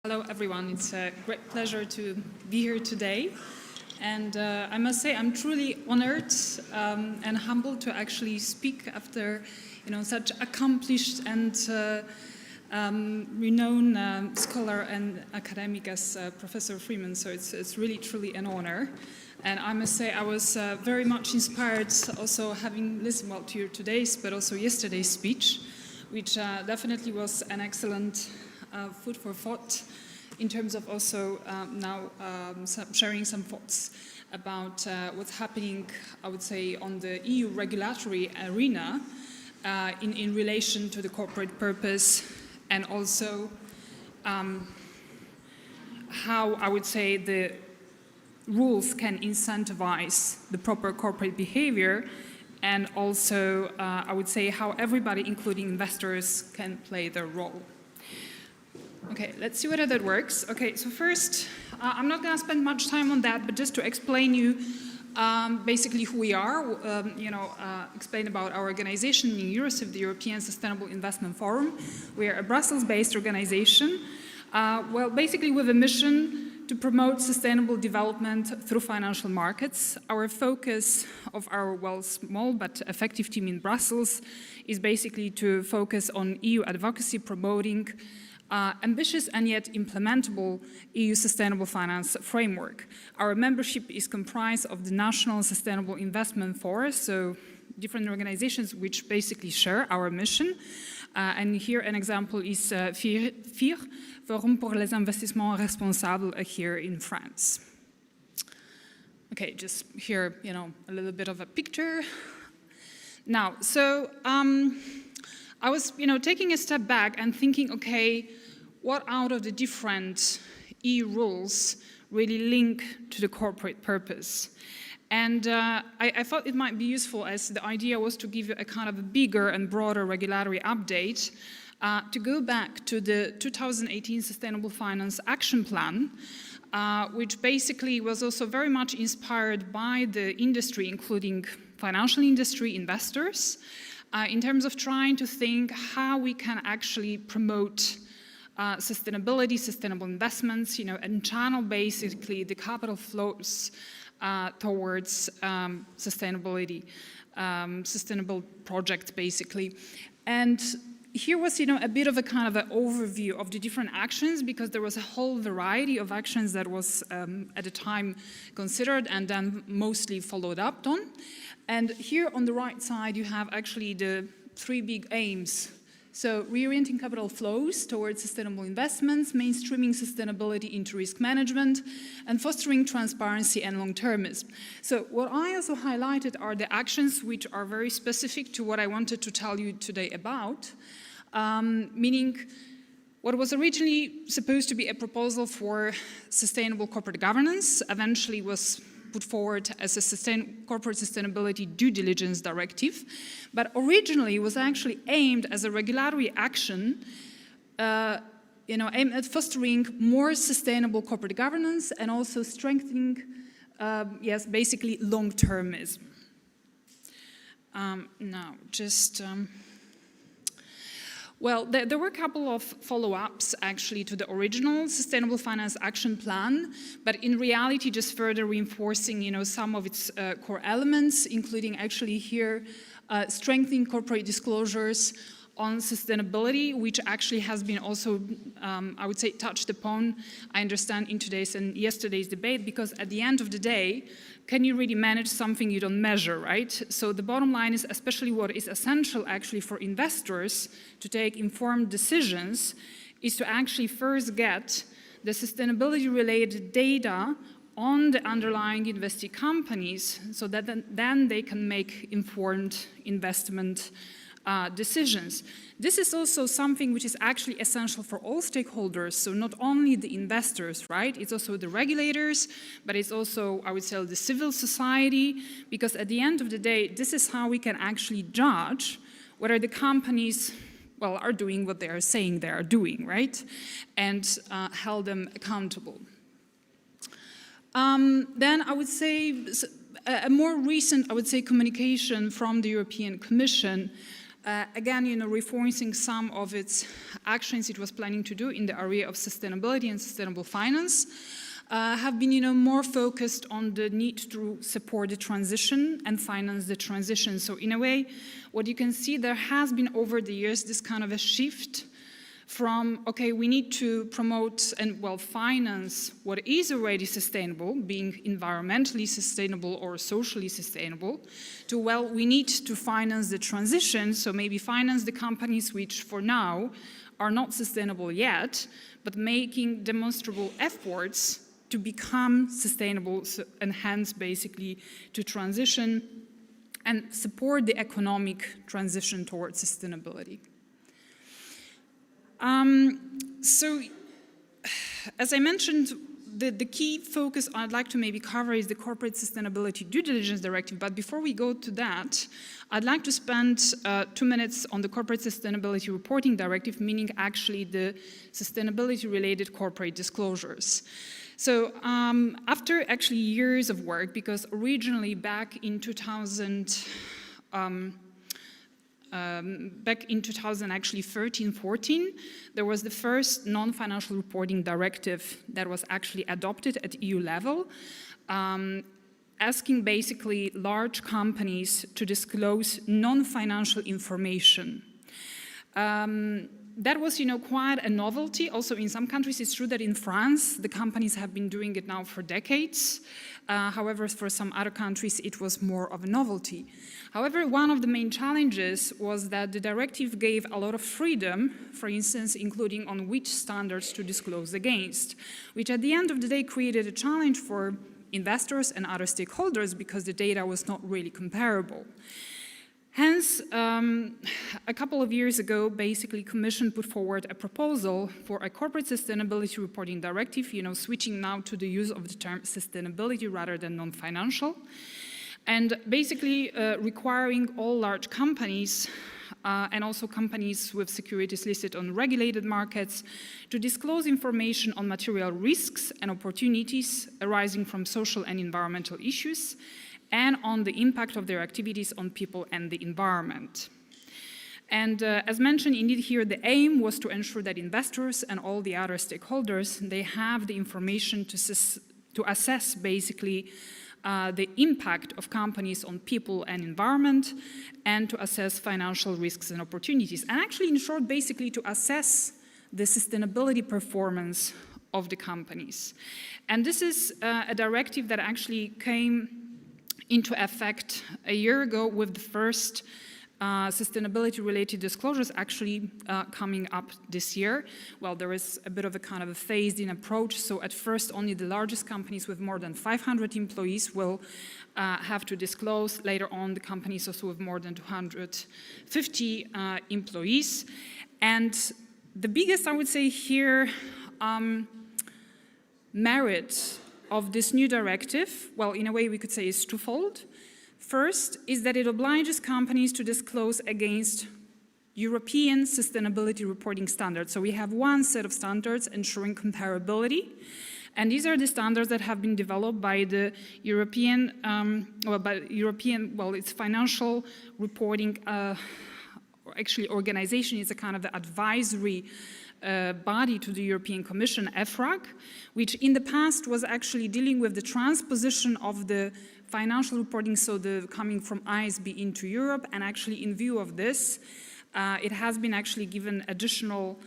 Hello everyone, it's a great pleasure to be here today. And I must say I'm truly honored and humbled to actually speak after such accomplished and renowned scholar and academic as Professor Freeman, so it's really truly an honor. And I must say I was very much inspired also having listened to your today's but also yesterday's speech, which definitely was an excellent food for thought in terms of also now sharing some thoughts about what's happening, I would say, on the EU regulatory arena in relation to the corporate purpose, and also how I would say the rules can incentivize the proper corporate behavior, and also I would say how everybody, including investors, can play their role. Okay, let's see whether that works. Okay, so first, I'm not going to spend much time on that, but just to explain you basically who we are, explain about our organization in Eurosif, the European Sustainable Investment Forum. We are a Brussels-based organization, basically with a mission to promote sustainable development through financial markets. Our focus of our, small but effective team in Brussels is basically to focus on EU advocacy, promoting ambitious and yet implementable EU sustainable finance framework. Our membership is comprised of the national sustainable investment forums, so different organizations which basically share our mission. And here an example is FIR, Forum pour les investissements responsables here in France. Okay, just here, a little bit of a picture. Now, so I was, taking a step back and thinking, okay, what out of the different EU rules really link to the corporate purpose? And I thought it might be useful, as the idea was to give you a kind of a bigger and broader regulatory update, to go back to the 2018 Sustainable Finance Action Plan, which basically was also very much inspired by the industry, including financial industry, investors, in terms of trying to think how we can actually promote sustainability, sustainable investments, and channel basically the capital flows towards sustainability, sustainable projects basically. And here was, a bit of a kind of an overview of the different actions, because there was a whole variety of actions that was at the time considered and then mostly followed up on. And here on the right side, you have actually the three big aims. So reorienting capital flows towards sustainable investments, mainstreaming sustainability into risk management, and fostering transparency and long-termism. So what I also highlighted are the actions which are very specific to what I wanted to tell you today about, meaning what was originally supposed to be a proposal for sustainable corporate governance eventually was put forward as a corporate sustainability due diligence directive, but originally was actually aimed as a regulatory action, aimed at fostering more sustainable corporate governance and also strengthening, basically long-termism. Now, just. There were a couple of follow-ups actually to the original Sustainable Finance Action Plan, but in reality just further reinforcing, some of its core elements, including actually here strengthening corporate disclosures on sustainability, which actually has been also, I would say, touched upon, I understand, in today's and yesterday's debate, because at the end of the day, can you really manage something you don't measure, right? So the bottom line is, especially what is essential actually for investors to take informed decisions, is to actually first get the sustainability-related data on the underlying investee companies, so that then they can make informed investment decisions. This is also something which is actually essential for all stakeholders, so not only the investors, right? It's also the regulators, but it's also, I would say, the civil society, because at the end of the day, this is how we can actually judge whether the companies, are doing what they are saying they are doing, right? And hold them accountable. Then I would say a more recent, communication from the European Commission Again, reinforcing some of its actions it was planning to do in the area of sustainability and sustainable finance, have been, more focused on the need to support the transition and finance the transition. So in a way, what you can see, there has been over the years this kind of a shift from, okay, we need to promote and, finance what is already sustainable, being environmentally sustainable or socially sustainable, to, we need to finance the transition, so maybe finance the companies which for now are not sustainable yet, but making demonstrable efforts to become sustainable, and hence basically to transition and support the economic transition towards sustainability. So, as I mentioned, the key focus I'd like to maybe cover is the Corporate Sustainability Due Diligence Directive, but before we go to that, I'd like to spend 2 minutes on the Corporate Sustainability Reporting Directive, meaning actually the sustainability-related corporate disclosures. So after actually years of work, because originally back in 2013-14, there was the first non-financial reporting directive that was actually adopted at EU level, asking basically large companies to disclose non-financial information. That was, quite a novelty. Also, in some countries, it's true that in France, the companies have been doing it now for decades. However, for some other countries, it was more of a novelty. However, one of the main challenges was that the directive gave a lot of freedom, for instance, including on which standards to disclose against, which at the end of the day created a challenge for investors and other stakeholders because the data was not really comparable. Hence, a couple of years ago, basically, Commission put forward a proposal for a corporate sustainability reporting directive, switching now to the use of the term sustainability rather than non-financial, and basically requiring all large companies and also companies with securities listed on regulated markets to disclose information on material risks and opportunities arising from social and environmental issues, and on the impact of their activities on people and the environment. And as mentioned, indeed here the aim was to ensure that investors and all the other stakeholders, they have the information to assess basically the impact of companies on people and environment, and to assess financial risks and opportunities. And actually, in short, basically to assess the sustainability performance of the companies. And this is a directive that actually came into effect a year ago, with the first sustainability-related disclosures actually coming up this year. Well, there is a bit of a kind of a phased-in approach, so at first only the largest companies with more than 500 employees will have to disclose. Later on, the companies also with more than 250 employees. And the biggest, I would say here, merit of this new directive, well, in a way we could say is twofold. First is that it obliges companies to disclose against European sustainability reporting standards. So we have one set of standards ensuring comparability, and these are the standards that have been developed by the European, it's financial reporting, actually organization. It's a kind of advisory body to the European Commission, EFRAG, which in the past was actually dealing with the transposition of the financial reporting, so the coming from ISB into Europe, and actually in view of this, it has been actually given additional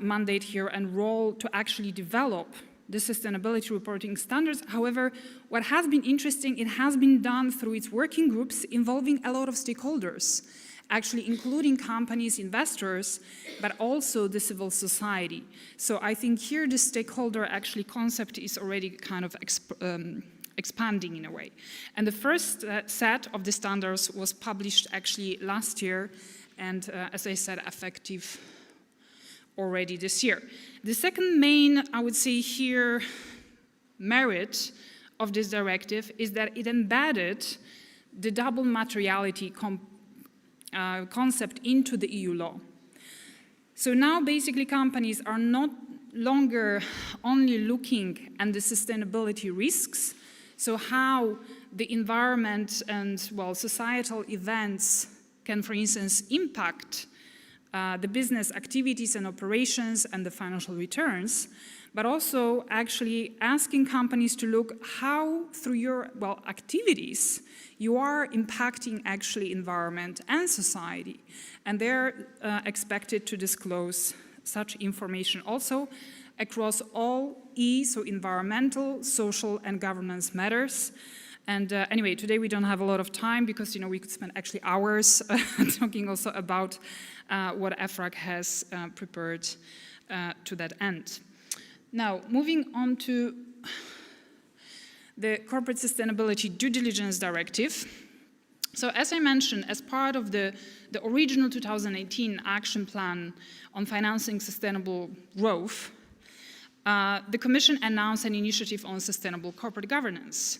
mandate here and role to actually develop the sustainability reporting standards. However, what has been interesting, it has been done through its working groups involving a lot of stakeholders, actually including companies, investors, but also the civil society. So I think here the stakeholder actually concept is already kind of expanding in a way. And the first set of the standards was published actually last year, and as I said, effective already this year. The second main, I would say here, merit of this directive is that it embedded the double materiality concept into the EU law. So now basically companies are not longer only looking at the sustainability risks, so how the environment and, well, societal events can, for instance, impact the business activities and operations and the financial returns, but also actually asking companies to look how through your, well, activities you are impacting actually environment and society. And they're expected to disclose such information also across all E, so environmental, social, and governance matters. And anyway, today we don't have a lot of time because, you know, we could spend actually hours talking also about what EFRAG has prepared to that end. Now, moving on to the Corporate Sustainability Due Diligence Directive. So as I mentioned, as part of the original 2018 Action Plan on Financing Sustainable Growth, the Commission announced an initiative on sustainable corporate governance.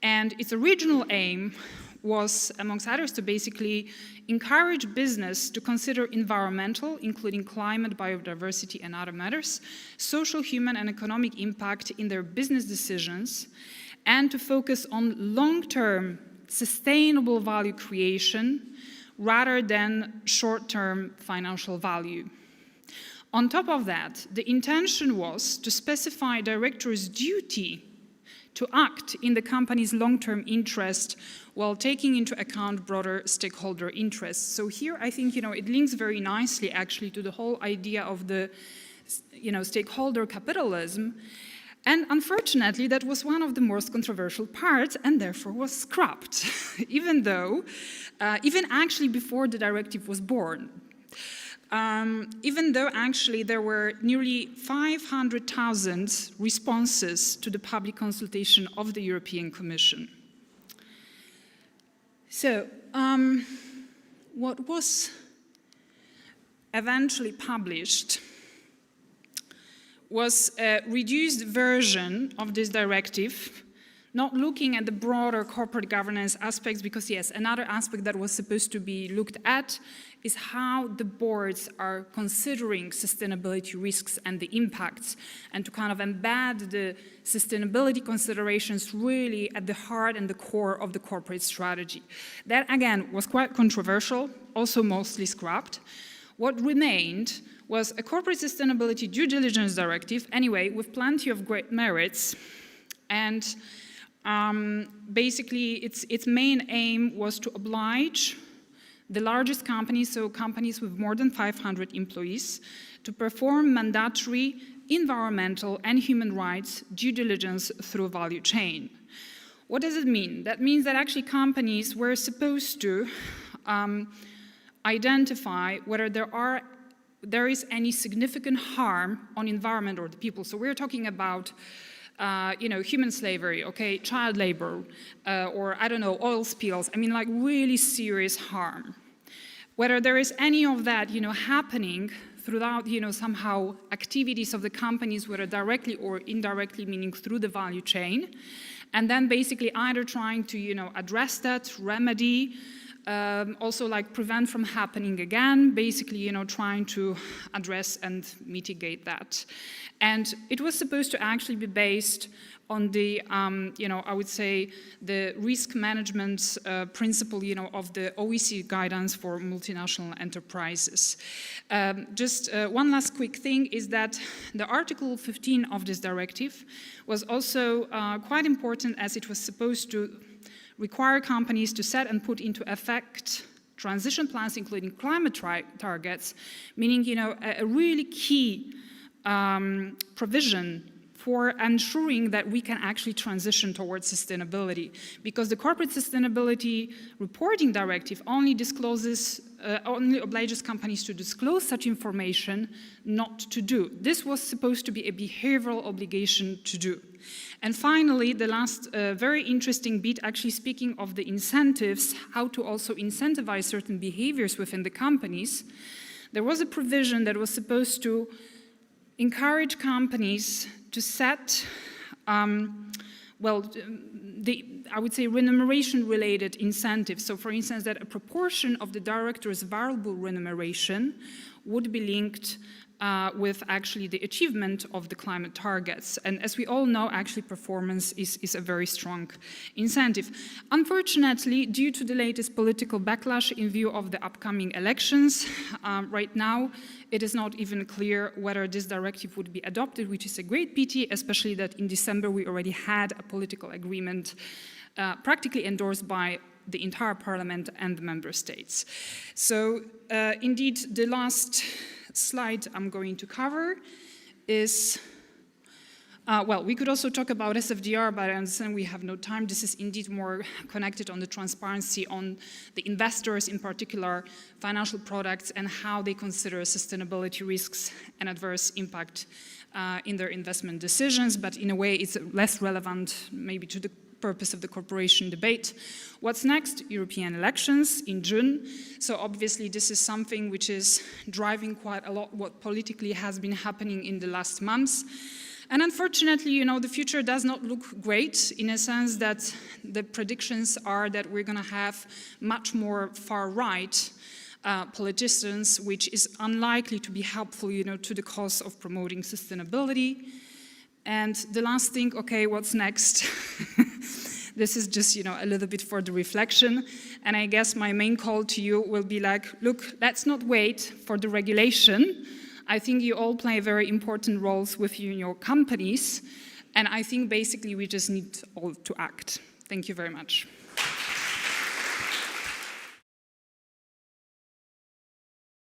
And its original aim was, amongst others, to basically encourage business to consider environmental, including climate, biodiversity, and other matters, social, human, and economic impact in their business decisions, and to focus on long-term sustainable value creation rather than short-term financial value. On top of that, the intention was to specify directors' duty to act in the company's long-term interest while taking into account broader stakeholder interests. So here, I think, you know, it links very nicely actually to the whole idea of the, you know, stakeholder capitalism. And unfortunately, that was one of the most controversial parts and therefore was scrapped, even though, even actually before the directive was born. Even though actually there were nearly 500,000 responses to the public consultation of the European Commission. So, what was eventually published was a reduced version of this directive, not looking at the broader corporate governance aspects, because yes, another aspect that was supposed to be looked at is how the boards are considering sustainability risks and the impacts, and to kind of embed the sustainability considerations really at the heart and the core of the corporate strategy. That, again, was quite controversial, also mostly scrapped. What remained was a corporate sustainability due diligence directive, anyway, with plenty of great merits, and basically its main aim was to oblige the largest companies, so companies with more than 500 employees, to perform mandatory environmental and human rights due diligence through value chain. What does it mean? That means that actually companies were supposed to identify whether there is any significant harm on environment or the people. So we're talking about you know, human slavery, okay, child labor, or I don't know, oil spills. I mean, like really serious harm. Whether there is any of that, you know, happening throughout, you know, somehow activities of the companies, whether directly or indirectly, meaning through the value chain, and then basically either trying to, you know, address that, remedy, also like prevent from happening again, basically, you know, trying to address and mitigate that. And it was supposed to actually be based on the, you know, I would say the risk management principle, you know, of the OECD guidance for multinational enterprises. Just one last quick thing is that the Article 15 of this directive was also quite important, as it was supposed to require companies to set and put into effect transition plans, including climate targets, meaning, you know, a really key provision for ensuring that we can actually transition towards sustainability. Because the Corporate Sustainability Reporting Directive only discloses, only obliges companies to disclose such information, not to do. This was supposed to be a behavioral obligation to do. And finally, the last very interesting bit, actually speaking of the incentives, how to also incentivize certain behaviors within the companies, there was a provision that was supposed to encourage companies to set, well, I would say remuneration-related incentives. So for instance, that a proportion of the director's variable remuneration would be linked with actually the achievement of the climate targets. And as we all know, actually performance is a very strong incentive. Unfortunately, due to the latest political backlash in view of the upcoming elections, right now it is not even clear whether this directive would be adopted, which is a great pity, especially that in December we already had a political agreement practically endorsed by the entire parliament and the member states. So indeed, the last slide I'm going to cover is, well, we could also talk about SFDR, but I understand we have no time. This is indeed more connected on the transparency on the investors, in particular financial products, and how they consider sustainability risks and adverse impact in their investment decisions, but in a way it's less relevant maybe to the purpose of the corporation debate. What's next? European elections in June. So obviously this is something which is driving quite a lot what politically has been happening in the last months. And unfortunately, you know, the future does not look great in a sense that the predictions are that we're going to have much more far-right politicians, which is unlikely to be helpful, you know, to the cause of promoting sustainability. And the last thing, okay, what's next? This is just, you know, a little bit for the reflection. And I guess my main call to you will be like, look, let's not wait for the regulation. I think you all play very important roles with you in your companies. And I think basically we just need all to act. Thank you very much.